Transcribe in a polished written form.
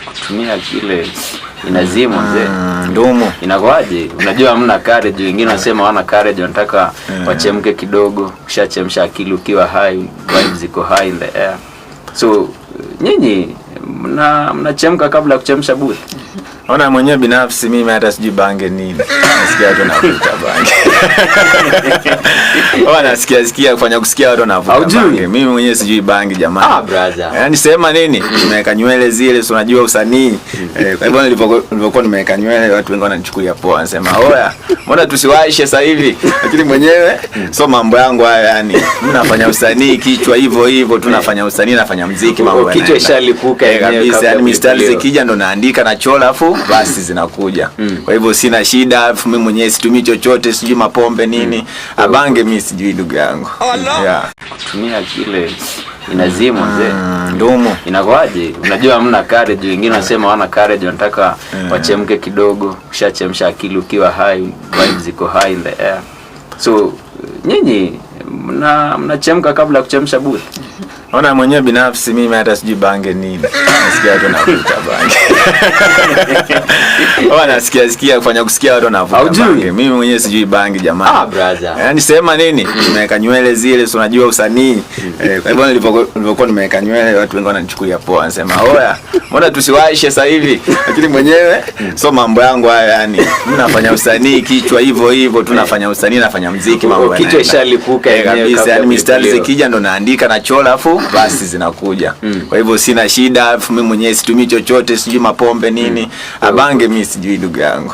kutumia kile inazimwa mzee. Ndumu. Inakuaje? Unajua hamna courage, wengine wanasema wana courage, wanataka wachemke kidogo, ushachemsha akili ukiwa high, vibes ziko high in the air. So nyinyi mnachemka kabla ya kuchemsha booth. Ona mwenyewe binafsi mimi hata sijui bange nini. Nasikia watu wanavuta bange. Nasikia kufanya kusikia watu wanavuta bange. Mimi mwenyewe sijui bange jamani. Brother. Yaani sema nini? Nimeweka nywele zile, si unajua usanii. Kwa hivyo nilipokuwa nimeweka nywele watu wengi wananichukulia poa. Wanasema, "Oya, mbona tusiwaishe sasa hivi?" Lakini mwenyewe so mambo yangu haya yani. Mimi nafanya usanii kichwa hivyo tunafanya usanii, nafanya muziki mambo yana. Kichwa ishalipuka kabisa. Yaani mistari zikija ndo naandika na chola afu basi zinakuja. Kwa hivyo sina shida, mimi mwenyewe situmii chochote, sijui mapombe nini. Abange mimi sijui ndugu yangu. Kutumia kile inazimwa mzee. Ndumu. Inakuaje? Unajua hamna courage, wengine wanasema wana courage, wanataka wachemke kidogo, ushachemsha akili ukiwa high, vibes ziko high in the air. So nyinyi mnachemka kabla ya kuchemsha booth. Ona mwenyewe binafsi mimi hata sijui bange nini. Nasikia watu wanavuta bange. Nasikia kufanya kusikia watu wanavuta bange. Mimi mwenyewe sijui bange jamani. Brother. Yaani sema nini? Nimeweka nywele zile, si unajua usanii. Kwa hivyo nilipokuwa nimeweka nywele watu wengi wananichukulia poa. Wanasema, "Oya, mbona tusiwaishe sasa hivi?" Lakini mwenyewe so mambo yangu haya yani. Mimi nafanya usanii kichwa hivyo tunafanya usanii, nafanya muziki mambo yana. Kichwa ishalipuka kabisa. Yaani mistari zikija ndo naandika na chola afu basi zinakuja. Kwa hivyo sina shida, mimi mwenyewe situmii chochote, sijui mapombe nini. Abange mimi sijui ndugu yangu.